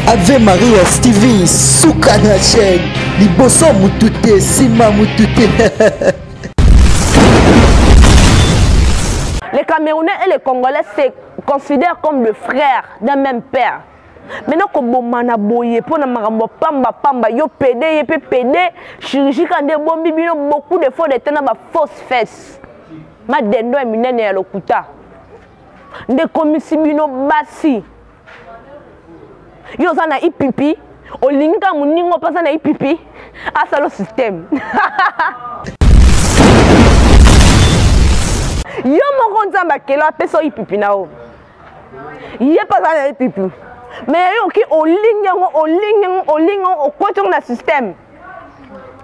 Ave Maria Stevie suka na chaîne liboso mutute sima mutute. Les Camerounais et les Congolais se considèrent comme le frère d'un même père. Maintenant que bomana boye pour na marambo pamba pamba yo pédé yé pédé chirurgie quand des bombi bino beaucoup de fois de temps na ba fausse fesse. Ma dendo e minene ya lokuta. Nde komisi bino basi. Yo za na ipipi, olinga muningo pasa na ipipi, asalo système. Yo moko nzamba kelo apeso ipipi na o. Yé pasa na ipipi. Mais yo ki olinga okwato na système.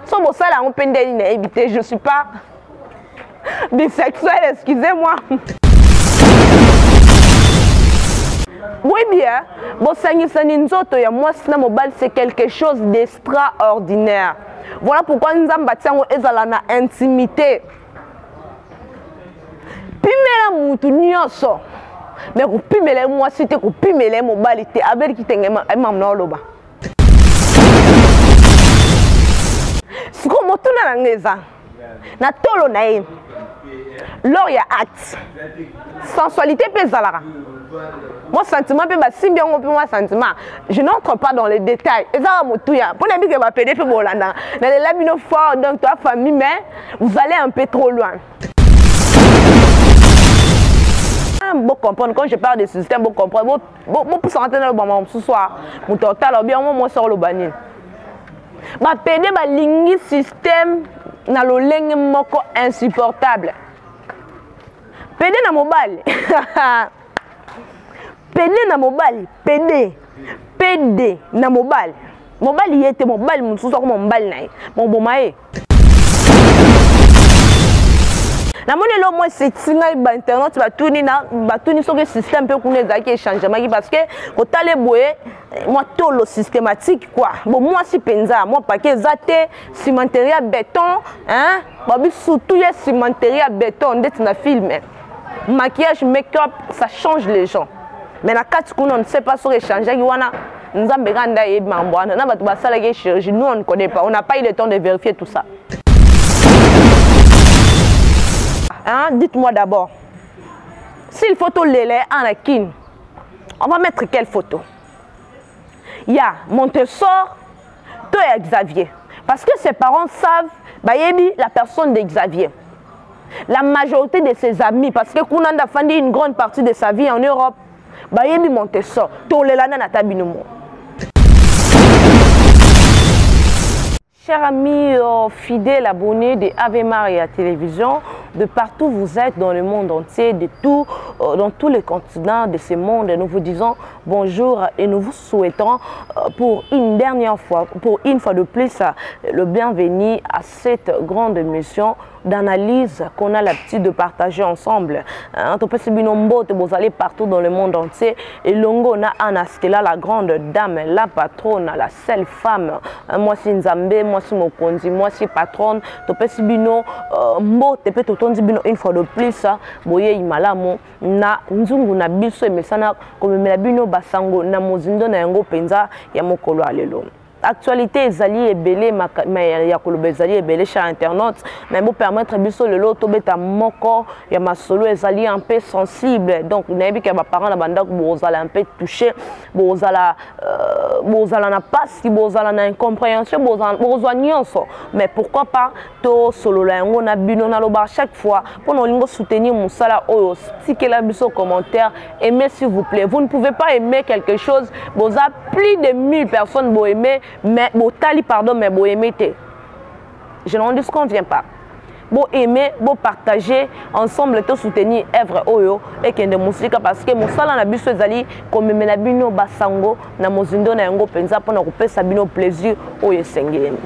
So bo sala on pendeli na éviter, je suis pas bisexuel, excusez-moi. Oui bien, bon nzoto ya mwasi na mobile c'est quelque chose d'extraordinaire. Voilà pourquoi nous avons bâti ezala na intimité. Pimela mutu nyonso. Mais ko pimela mwasi te ko pimela mobile te abel ki tengema emamna loba. Siko motuna na ngeza. Na tolo na ye. Lors il y a acte. Sensualité pesalara. Mon sentiment peut simbi on peut moi sentiment. Je n'entre pas dans les détails. Et ça motouya. Pour ne que va pédé peu bolanda. Dans les labino fort donc toi famille mais vous allez un peu trop loin. Bon comprendre quand je parle de système bon comprendre. Bon pour s'entendre dans le bon ce soir. Mon total bien moi sort le bani. Ba pédé ba lingi système na lo lenge moko insupportable. Pédé na mobile. Pédé na mobile. Pédé na mobile. Mobile y était mobile mon sous comme mobile naï. Mon bon maé. Na moni lo moi c'est tinga ba internet ba tourner sur le système peut qu'on est qui changement parce que au tale boye moi tout le systématique quoi. Bon moi si penza moi paquet zate cimenteria béton hein. Babi surtout y cimenteria béton d'être na film. Maquillage, make-up, ça change les gens. Mais na quatre on ne sait pas sur échanger wana nzambe ganda e mambwana na batu basala ke chirurgie nous on ne connaît pas, on n'a pas eu le temps de vérifier tout ça. Hein, dites-moi d'abord. S'il photo lélé en akin, on va mettre quelle photo? Il y a Montessor, toi et Xavier. Parce que ses parents savent bayebi la personne de Xavier. La majorité de ses amis, parce que Kounanda Fandi une grande partie de sa vie en Europe, bayebi Montessor, tolelana na tabinumo. Chers amis fidèles abonnés de Ave Maria Télévision, de partout où vous êtes dans le monde entier, dans tous les continents de ce monde, nous vous disons bonjour et nous vous souhaitons pour une dernière fois, pour une fois de plus, le bienvenu à cette grande mission d'analyse qu'on a l'habitude de partager ensemble. Vous allez partout dans le monde entier et Longo na Anastela, la grande dame, la patronne, la seule femme. Moi c'est Nzambe, moi c'est Mokonzi, moi c'est patronne. Topesibino mbote pe totondibino une fois de plus. Boye imalamu na nzungu na biso emesana komemela bino basango na mozindo na yango penza ya mokolo alelo. Actualité ezali ebele ya koloba ezali ebele chez internet mais pour permettre biso le lot tobeta moko ya masolo ezali un peu sensible donc nayebi que ba parents na banda ko bozala un peu touché bozala na passe bozala na incompréhension bozwa nyonso mais pourquoi pas to solola yango na bino na loba chaque fois pour nous soutenir musala oyo tikela biso commentaire aimez s'il vous plaît. Vous ne pouvez pas aimer quelque chose boza plus de 1000 personnes bo aimer mais bon tali pardon mais bon aimer je n'en disconviens pas bon aimer bon partager ensemble te soutenir œuvre oyo et que de musique parce que mon sala na biso ezali comme mena bino basango na mozindo na yango penza pona ko pesa bino plaisir oyo sengeli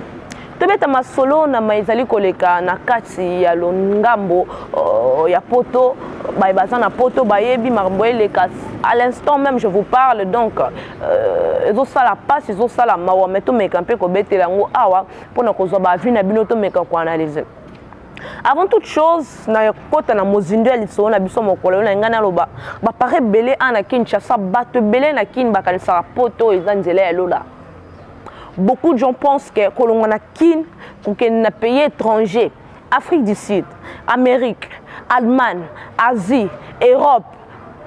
tobeta masolo na maizali koleka na kati ya longambo ya poto baza na poto bayebi marboeleka à l'instant même je vous parle donc ezo sala passe ezo sala mawa meto meka mpe ko betela ngo awa pona ko zo ba vi na bino to meka ko analyser Avant toute chose, na kota na mozindo ya liso na biso mokolo na ngana loba ba pare belé ana Kinshasa bato belé na kin bakanisa poto ezanzela ya lola. Beaucoup de gens pensent que kolonga na kin que na pays étranger, Afrique du Sud, Amérique, Allemagne, Asie, Europe,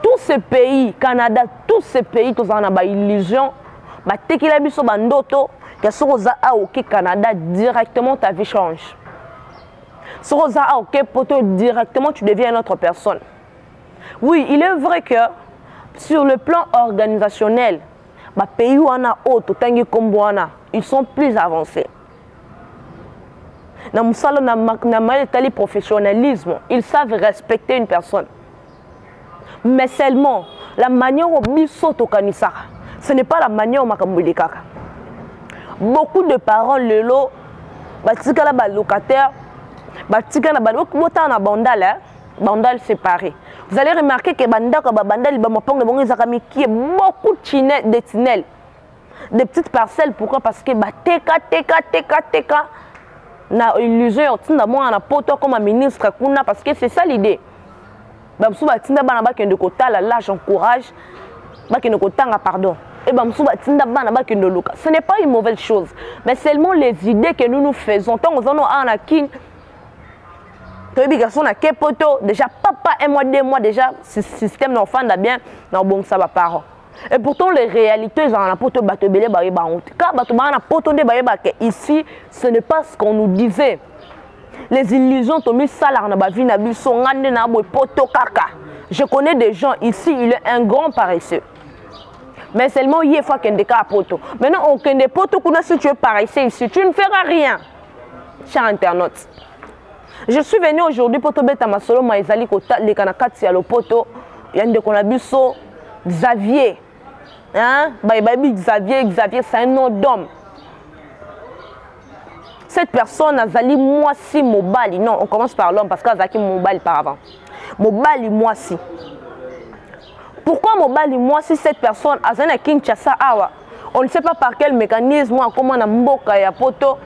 tous ces pays, Canada, tous ces pays tous en ba illusion, ba tekila biso bandoto que soza a au Canada directement ta vie change. Soza a au poto directement tu deviens une autre personne. Oui, il est vrai que sur le plan organisationnel, les pays où on a autre, ils sont plus avancés. Dans le professionnalisme, ils savent respecter une personne. Mais seulement, la manière dont ils sont organisés, ce n'est pas la manière dont ils sont. Beaucoup de parents, le lot, les locataires, bandal séparé. Vous allez remarquer que bandal qui est beaucoup de tunnels, des petites parcelles. Pourquoi? Parce que teka na illusion na poto comme ministre parce que c'est ça l'idée. Là j'encourage pardon. Ce n'est pas une mauvaise chose, mais seulement les idées que nous nous faisons. Tant nous avons un akin, déjà papa 1 mois 2 mois déjà système d'enfant bien dans bon ça va parents. Et pourtant les réalités dans la poto batebele ba yeba honte. Car batoma na poto de ba yeba que ici ce n'est pas ce qu'on nous disait. Les illusions ont mis ça là na ba vie na biso ngande na boy poto kaka. Je connais des gens ici, il est un grand paresseux. Mais seulement il faut qu'il y ait des poto. Maintenant on kende poto kuna si tu es paresseux ici, tu ne feras rien. Cher internaute. Je suis venu aujourd'hui pour te mettre ma solo maïzali kota les kanakati à l'opoto. Yande konabiso Xavier. Hein? Xavier, c'est un nom d'homme. Cette personne a zali moi si mobali. Non, on commence par l'homme parce qu'elle a zaki mobali par avant. Mobali moi si. Pourquoi mobali moi si cette personne a zana Kinshasa awa? On ne sait pas par quel mécanisme ou comment on a mboka ya poto.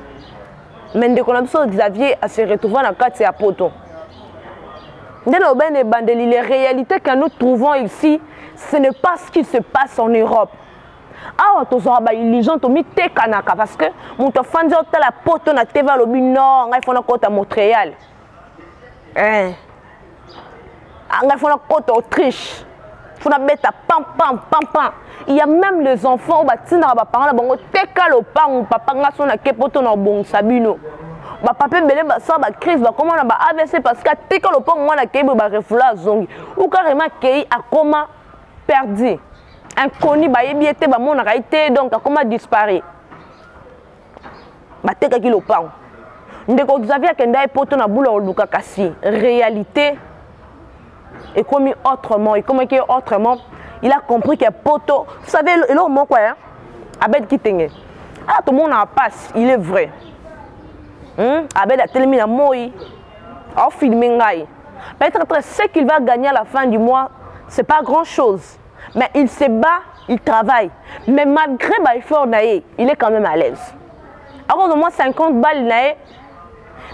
Mais dès qu'on a besoin Xavier à se retrouver dans la carte à poto. Les réalités que nous trouvons ici, ce n'est pas ce qui se passe en Europe. Ah, tu as des gens qui ont mis tes kanaka parce que mon enfant dit que la poto na TV au nord, il faut na côte à Montréal. Il faut na côte Autriche. Il faut na bête à pam pam pam pam. Il y a même les enfants qui ont des parents qui ont teka le pan papa nga son na kepoto na bon sabino. Ba papa belé ba ça ba crise ba comment na ba AVC parce que teka le pan moi na kebe ba refula zongi ou carrément kei a comment perdu. Inconnu ba yebiete ba mona kaité donc a comment disparaît. Ba teka ki le pan. Ndeko Xavier kenda poto na bula oluka kasi réalité est commis autrement et comment est autrement. Il a compris que poto, vous savez, l'homme quoi, hein? Abed Kitenge. Ah, tout le monde en passe, il est vrai. Abed a tellement moi, a filmé ngai. Peut-être ce qu'il va gagner à la fin du mois, c'est pas grand-chose. Mais il se bat, il travaille. Mais malgré l'effort, il est quand même à l'aise. Avant au moins 50 balles,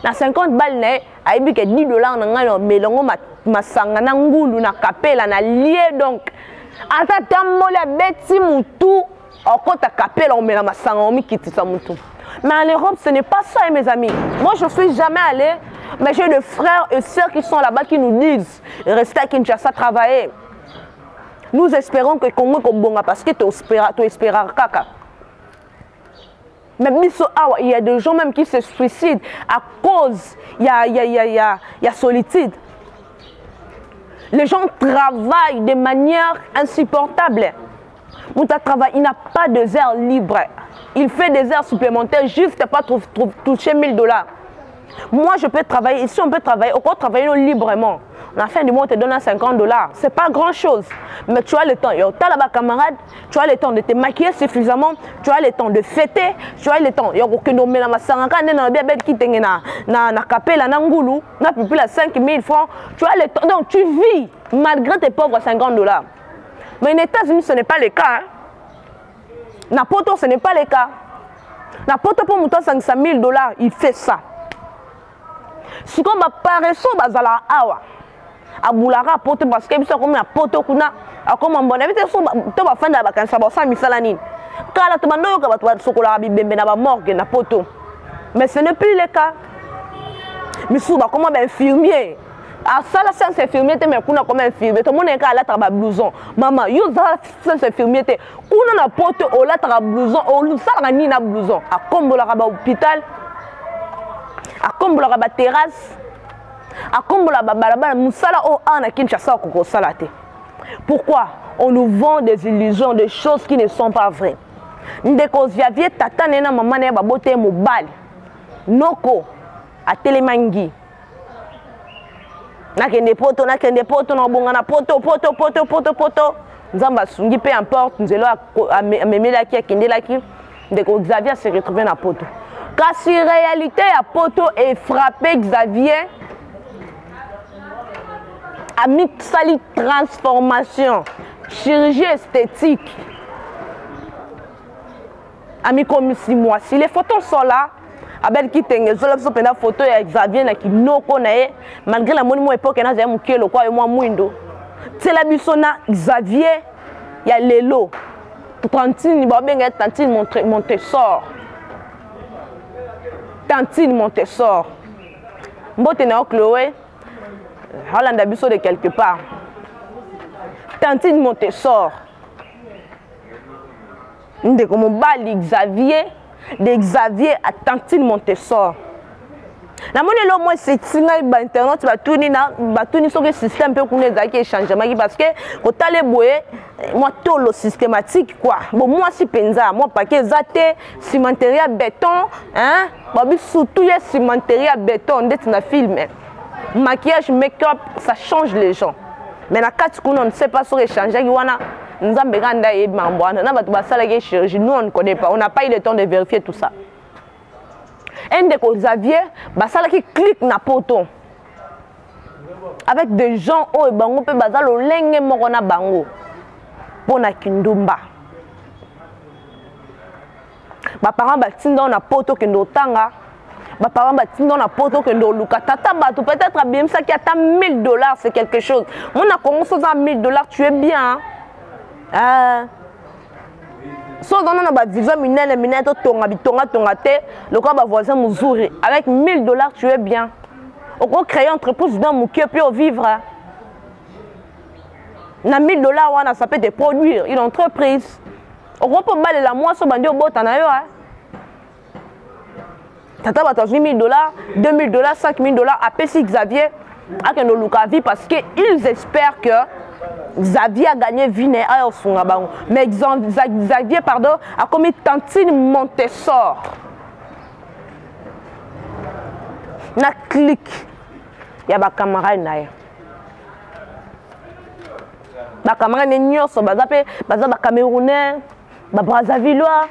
na 50 balles, il y a 10 $, mais ma sangana ngulu na kapela na lié donc. Atata mola beti mutu okota kapela on met la masanga on mikitisa mutu. Mais en Europe ce n'est pas ça mes amis. Moi je suis jamais allé mais j'ai des frères et sœurs qui sont là-bas qui nous disent restez à Kinshasa travailler. Nous espérons que Congo kobonga parce que tu espéras kaka. Mais il y a des gens même qui se suicident à cause il y a solitude. Les gens travaillent de manière insupportable. Mouta travaille, il n'a pas de heures libres. Il fait des heures supplémentaires juste pour toucher 1 000 $. Moi, je peux travailler. Ici, on peut travailler. On peut travailler librement. À la fin du mois, on te donne 50 $. Ce n'est pas grand-chose. Mais tu as le temps. Tu as là-bas, camarade. Tu as le temps de te maquiller suffisamment. Tu as le temps de fêter. Tu as le temps. Tu as le temps de 5 000 francs. Tu as le temps. Donc, tu vis malgré tes pauvres 50 $. Mais aux États-Unis, ce n'est pas le cas. Napoto, ce n'est pas le cas. Napoto, pour monter 500 000 $, il fait ça. Si on va paresseux, bazala awa. Aboulara poto parce que biso comme poto kuna akoma mbona bite so to ba fanda ba kansa ba sa misala nini. Kala to bando ka ba to sokola bibembe na ba morgue na poto. Mais ce n'est plus le cas. Misuba comment ben infirmier. A sala science infirmier te me kuna comme infirmier. To mona ka la traba blouson. Maman, yo za science infirmier te kuna na poto o la traba blouson o lu sala ni na blouson. A kombola ka ba hôpital. A kombola ka ba terrasse. A kombola ba balabala musala o ana Kinshasa ko salate. Pourquoi on nous vend des illusions, des choses qui ne sont pas vraies. Ndeko Xavier tata nena maman na ba bote mobile. Noko a telemangi. Nakende poto na bonga na poto. Nzamba sungi peu importe, nzelo a memela ki akende la ki. Ndeko Xavier se retrouvé na poto. Car si réalité à poto est frappé Xavier a mixali transformation, chirurgie esthétique. Ami comme 6 mois. Si les photos sont là, Abel qui tengue la photo ya Xavier na ki noko na ye malgré la monimo époque na za mukelo kwa moi mwindo. C'est la bisona Xavier ya lelo. Tantine ba benga tantine mon trésor. Tantine mon trésor. Mbote na Chloé. Hollande biso de quelque part. Tantine mon trésor. Ndé comme bali Xavier, de Xavier à Tantine mon trésor. Na moni lo moi c'est tinga ba internet ba tuni so que système peut connait za qui changement parce que ko tale boye moi tout le systématique quoi. Bon moi si penza moi paquet zate cimenterie béton hein, ba bi surtout y cimenterie béton ndeti na film. Maquillage, make-up, ça change les gens. Mais na kati on ne sait pas sur échanger qui wana nzambe ganda e mambwana na batu basala ke chirurgie nous on ne connaît pas, on n'a pas eu le temps de vérifier tout ça. Ndeko Xavier basala ki clique na poto avec des gens oh bango pe bazalo lenge moko na bango pona kindumba ba parents batinda na poto kendo tanga ba parents batinda na poto kendo luka tata batu peut-être abim ça qui attend $1000 c'est quelque chose. Mon a commencé à $1000 tu es bien hein. So dans na visa minene to tonga te le quoi ba voisin muzuri avec $1000 tu es bien. On peut créer entreprise dans mon cœur puis vivre. Na $1000 wana ça peut te produire une entreprise. On peut baler la moi so bandi obota na yo hein. Tata ba $1000, $2000, $5000 à PC Xavier a que nos luka vie parce que ils espèrent que Xavier a gagné vie à son abang. Mais Xavier pardon a commis Tantine Montessor. Na clique. Il y a ba camarade na ya. Ba camarade nyoso bazape ba Camerounais, ba Brazzavillois.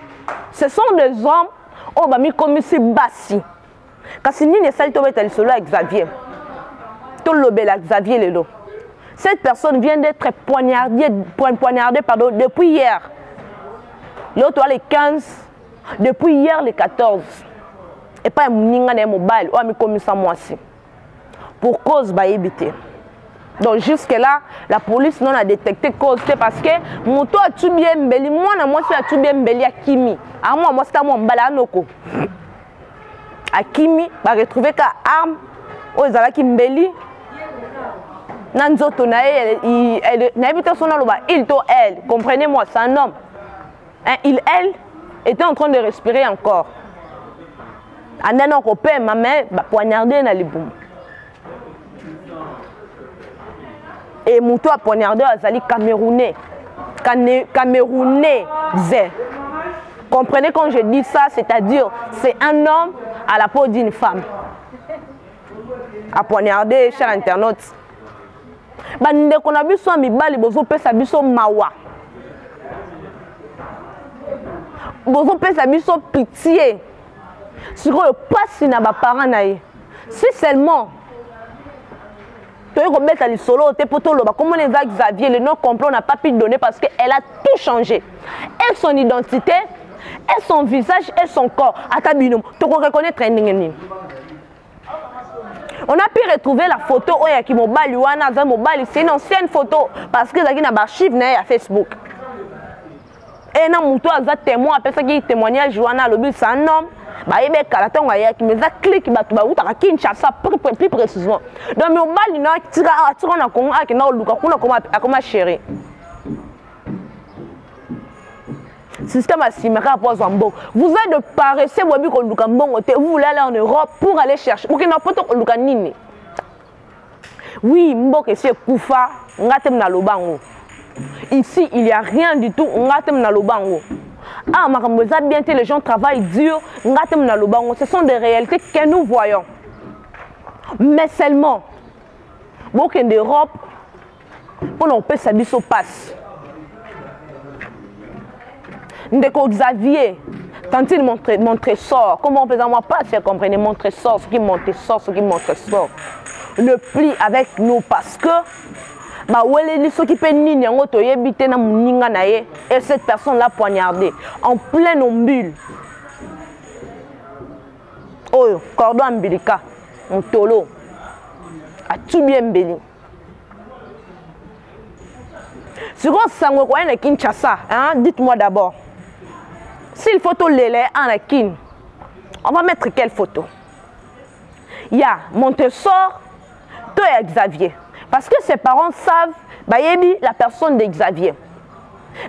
Ce sont des hommes oh ba mi comme si basi. Kasi ni ne sali to beta solo avec Xavier. To lobela Xavier lelo. Cette personne vient d'être poignardée pardon, depuis hier. L'autre les 15, depuis hier les 14. Et pas un mobile, ou un commissaire moi aussi. Pour cause baïbité. Donc jusque là, la police non a détecté cause parce que mon toit a tout bien mbeli, moi c'est tout bien mbeli à Kimi. À moi c'est à moi mbala noko. À Kimi, va retrouver qu'à arme, aux alaki mbeli. Nanzoto na elle n'habite son nom il to elle, comprenez-moi, c'est un homme. Hein, elle était en train de respirer encore. En un européen, ma mère va poignarder dans les boum. Et Moutou a poignardé à Zali Camerounais. Camerounais. Comprenez quand je dis ça, c'est-à-dire c'est un homme à la peau d'une femme. A poignardé, cher internaute. Bande qu'on a vu soit mibali bozo pesa biso mawa. Bozo pesa biso pitié. Si on passe na ba parents naïe. Si seulement tu es remettre à l'isolo te poto loba comment les Xavier le nom complet on n'a pas pu donner parce qu'elle a tout changé. Et son identité, et son visage, et son corps. À ta binôme, tu peux reconnaître un nini. On a pu retrouver la photo où il y a qui mobile wana za mobile, c'est une ancienne photo parce que il y a une archive na Facebook. Et na muto aza témoin après ça qui témoignage wana le but c'est un homme. Bah il est kalaton ya qui me za clique ba tu ba uta Kinshasa plus précisément. Donc mobile na tira na Congo a ki na luka kuna comment chéri. Système asimaka pour Zambo. Vous êtes de paresseux wabi ko luka mbongo te vous voulez aller en Europe pour aller chercher. Pour que na poto luka nini. Oui, mboke c'est kufa ngatem na lobango. Ici, il n'y a rien du tout. Ngatem na lobango. Ah, makamboza bien les gens travaillent dur. Ngatem na lobango. Ce sont des réalités que nous voyons. Mais seulement, beaucoup d'Europe, pour nous payer sa biso passe. Ndeko Xavier, quand il mon trésor, comment on peut en pas faire comprendre mon trésor, ce qui mon trésor, ce qui mon trésor. Le pli avec nous parce que bah ouais ceux qui peuvent ni n'yango to yebite na muninga na ye et cette personne l'a poignardé en plein ombule. Oh cordon umbilical, on tolo a tout bien béni. Sur sango quoi na Kinshasa, hein, dites-moi d'abord. S'il faut tolérer en la kin, on va mettre quelle photo? Il y a Montessor, toi et Xavier. Parce que ses parents savent, bah, la personne de Xavier.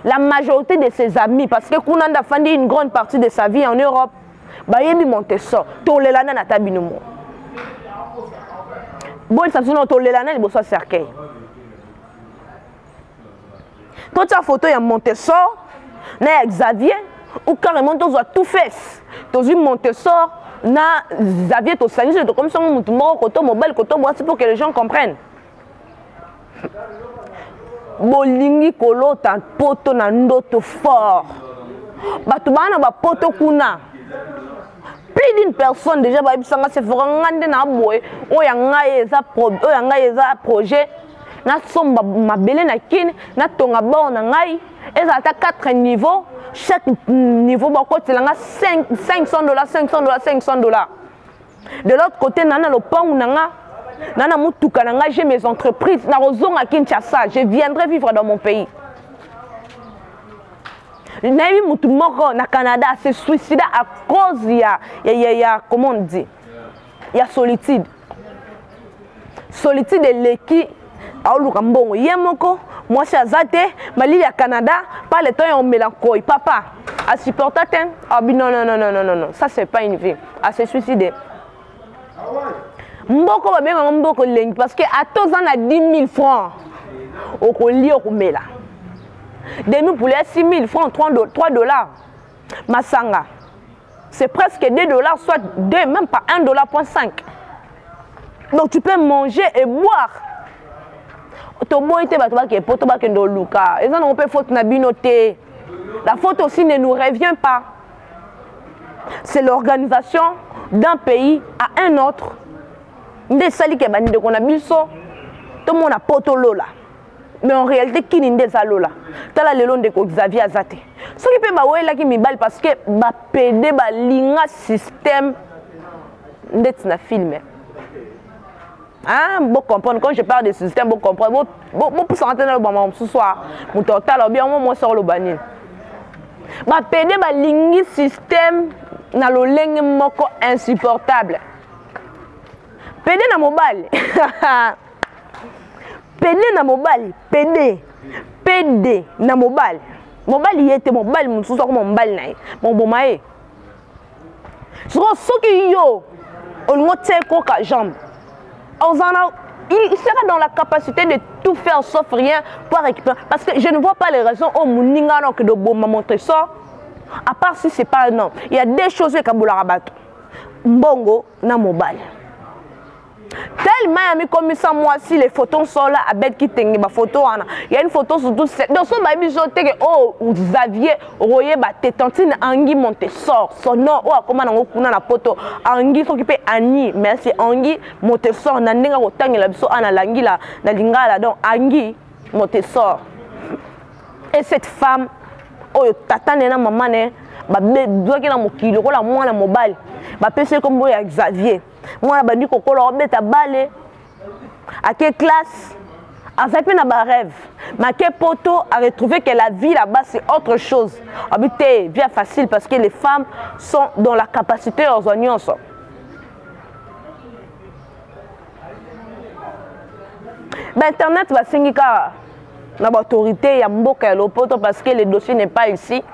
La majorité de ses amis, parce que Kounanda Fandi une grande partie de sa vie en Europe, bah, Montessor, Tolelana na tabinumo. Bon, ça se nomme Tolelana, il bosse cercueil. Toute sa photo, il y a Montessor, na Xavier. Ou carrément tu as tout fait. Tu as Montessor, na Xavier, tu as comme ça, tu as mobile, c'est pour que les gens comprennent. Bolingi kolo tan poto na ndoto fort. Batu bana ba poto kuna. Plus d'une personne déjà ba bisanga se fera ngande na boye. Oyanga eza projet. Na somba mabele na kin, na tonga ba na ngai. Ezata 4 niveaux. Chaque niveau, c'est $500, $500, $500. De l'autre côté, nana le pont nana mutuka nanga, j'ai mes entreprises. Na rozonga Kinshasa, je viendrai vivre dans mon pays. Naïvi mutumoko na Canada se suicida à cause comment on dit, il y a solitude. Solitude de l'équipe. Moi, je suis azate, Mali à Canada, pas le temps on mélancolie. Papa, à supporter, ah non, ça c'est pas une vie. À se suicider. Mboko va bien mboko lengi parce que à tous on a 10 000 francs. Au collier au mela. Demi poulet 6 000 francs, $3. Masanga. C'est presque $2, soit 2, même pas $1.5. Donc tu peux manger et boire. La faute aussi ne nous revient pas. C'est l'organisation d'un pays à un autre. Tout le monde a poto lola. Mais en réalité, qui n'est pas lola? Tala le long de Xavier Azate. Ce qui peut m'aouer qui me balle parce que ma PD ba linga système d'être film. Hein, vous comprenez quand je parle de système, vous comprenez. Vous pouvez rentrer dans le moment ce soir. Vous total bien moi sur le banil. Ma PD ba lingi système na lo lenge moko insupportable. PD na mobile. PD na mobile, PD na mobile. Mobile y était mobile mon sous comme mobile naï. Mon bomae. Sur ce qui yo on note quoi jambe. Il sera dans la capacité de tout faire sauf rien pour récupérer. Parce que je ne vois pas les raisons au Mouninga que de Boma montrer ça. À part si c'est pas un nom. Il y a des choses que Kaboula rabat. Mbongo na mobile. Tellement il y a comme ça moi si les photos sont là avec qui tengue ma photo il y a une photo sur tout dans son baby joté que oh Xavier royer ba tétantine Angi Montessor son nom oh comment on kuna na photo Angi s'occuper Annie merci Angi Montessor na ndinga kotangela biso ana langi la na lingala donc Angi Montessor et cette femme oh tata na maman ne ba doki na mokilo ko la mwana mobile ba pese comme boya Xavier Moi, je dis que je balé. À quelle classe? Avec un rêve. Mais quel poteau a retrouvé que la vie là-bas c'est autre chose. C'est bien facile parce que les femmes sont dans la capacité de rejoindre. Internet va signifier l'autorité, il y a beaucoup de poteau parce que le dossier n'est pas ici.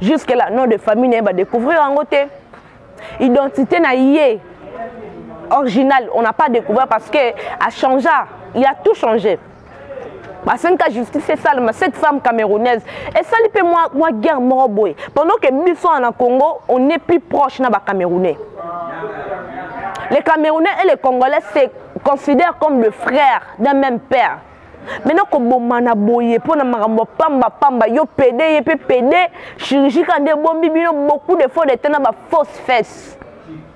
Jusque là, nom de famille va découvrir en côté. Identité naïe originale, on n'a pas découvert parce que a changé. Il a tout changé. Parce que justice c'est ça, cette femme camerounaise. Et ça, il moi guerre morboy. Pendant que nous sommes en Congo, on est plus proche de les Camerounais. Les Camerounais et les Congolais se considèrent comme le frère d'un même père. Maintenant, comme on boyé pour na marambo pamba yo pédé chirurgie quand des bombes beaucoup de fois de temps na fausse fesse.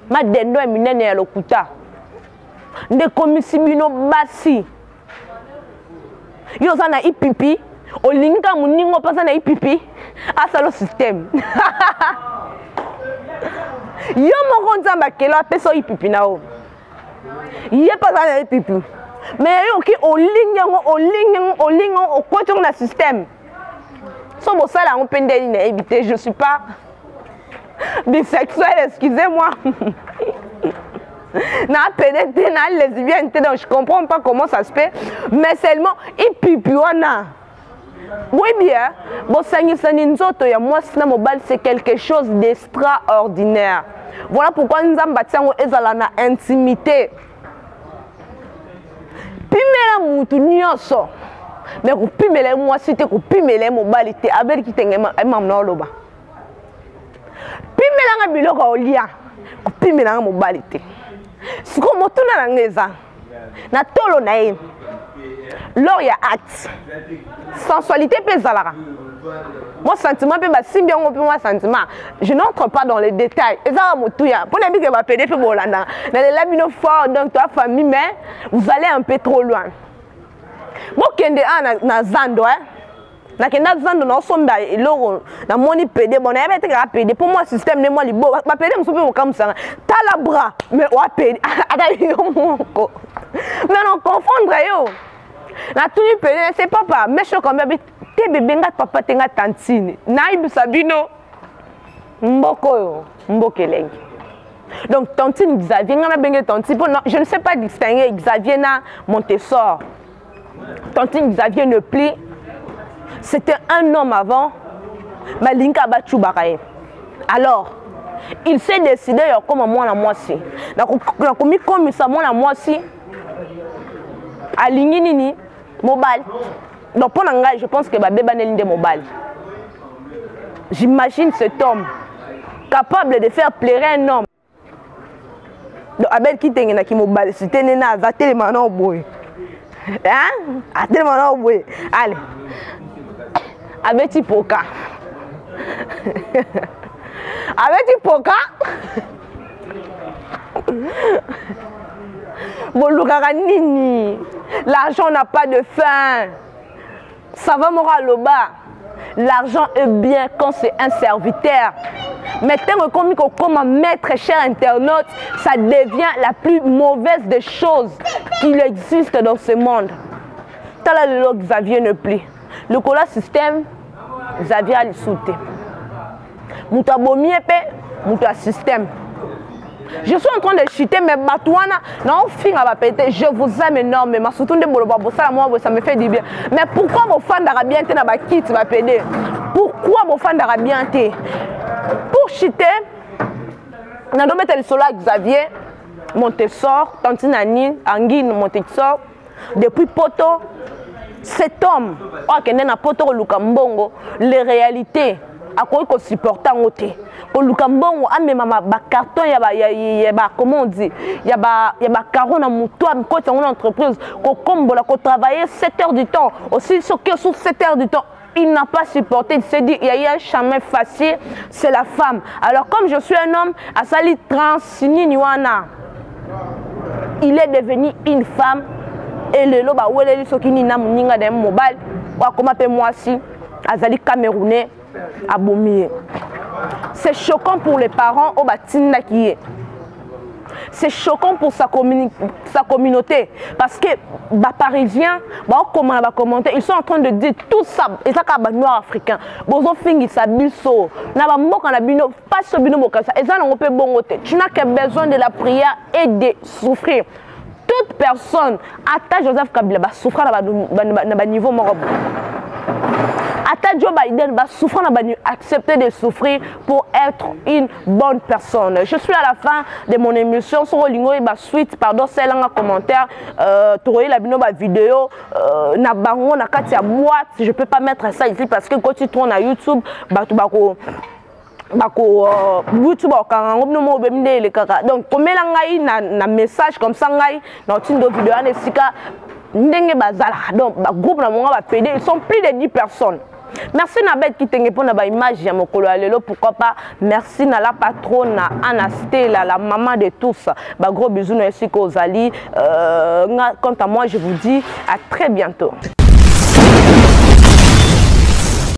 Ma dendo et minene ya lokuta. Nde komisi bino basi. Yo za na ipipi, olinga muningo pasa na ipipi, asalo système. Yo moko nzamba kelo apeso ipipi na o. Yé pasa na ipipi. Mais yo ki olinga okoto na système. So bo sala on pendeli na éviter, je suis pas bisexuel, excusez-moi. Na pénétré, na lesbienne, donc je comprends pas comment ça se fait, mais seulement il pipiona. Oui bien, bon sangisaninzoto ya moi sina mobile c'est quelque chose d'extraordinaire. Voilà pourquoi nous avons bâti ezala na intimité. Pimela mutu nyonso. Mais ko pimela moi cité ko pimela mobile té avec qui tengema emamna loba. Pimela nga biloko olia. Ko pimela mobile té. Si comme on tourne dans l'anglaise, na tolo nae, lors y a acte, sensualité peut zalara. Moi sentiment peut si bien on peut moi sentiment. Je n'entre pas dans les détails. Et ça va tout ya. Pour les que va pédé fait bolanda. Dans les labino fort donc toi famille mais vous allez un peu trop loin. Moi kende na zando na kenda zando na somba eloro na moni pédé bon na yebete ka pédé pour moi système ne moi libo ba pédé msope ko kamsanga tala bras mais wa pédé ata yo moko mais non confondre yo na tout pédé c'est papa mais je comme te bébé ngat papa te ngat tantine na ibisa bino mboko yo mbokelengi donc tantine Xavier ngana benge tantine bon non, je ne sais pas distinguer Xavier na Montessor tantine Xavier ne plie. C'était un homme avant, Malinka Bachubarae. Alors, il s'est décidé comme moi la moitié. Comme ça moi la moitié. Aligné nini mobile. Donc pour l'engagement, je pense que bébé banel de mobile. J'imagine cet homme capable de faire plaire un homme. Donc Abel qui t'engena qui mobile, c'était nena zaté manon boy. Hein? Até manon boy. Allez. Avec Tipoka. Avec Tipoka. Nini. L'argent n'a pas de fin. Ça va moral au bas. L'argent est bien quand c'est un serviteur. Maintenant, comme maître cher internaute, ça devient la plus mauvaise des choses qu'il existe dans ce monde. T'as là le Xavier ne plie. Le cola système, Xavier a le sauté. Mouta bomiepe, mouta système. Je suis en train de chuter, mais Batouana, non, fin à péter. Je vous aime énormément. Surtout de Bolobo, ça me fait du bien. Mais pourquoi vos fans d'Arabien na ba kit va péder? Pourquoi vos fans d'Arabien té? Pour chuter, on a donné le solo à Xavier, Montessor, Tantinani, Anguine, Montessor, depuis Poto. Cet homme, les réalités, à quoi il supporte en côté. Au Lukambongo, à même ma carton, il y a comment on dit, il y a caron à mon toit, quand on entreprise, qu'on travaillait 7 heures du temps, aussi sur 7 heures du temps. Il n'a pas supporté, il s'est dit, il y a eu un chemin facile, c'est la femme. Alors comme je suis un homme, à Sali Transiniwana, il est devenu une femme. Et le loba ouele sokini na muninga de mobile wa koma pe mwasi azali camerounais abomié. C'est choquant pour les parents au batinda qui est. c'est choquant pour sa communauté. Parce que les Parisiens, ils sont en train de dire tout ça. Et ça, c'est les Noirs africains. Ils ont fini ça, biso. Tu n'as que besoin de la prière et de souffrir. Toute personne, à Joseph Kabila, va souffrir à niveau morobo. Joe Biden va souffrir, accepter de souffrir pour être une bonne personne. Je suis à la fin de mon émission sur Olingo et suite, pardon, c'est un commentaire, trouver la vidéo, na bango na katia boîte, je peux pas mettre ça ici parce que quand tu tournes à YouTube, YouTube donc comme na message comme ça na tindo vidéo anesika ndenge bazala donc groupe na monga ba PD ils sont plus de 10 personnes. Merci Nabet qui t'engue pour na image ya mokolo alelo, pourquoi pas. Merci na la patronne Anasté la maman de tous. Gros bisous na Siko Zali. Quant à moi je vous dis à très bientôt.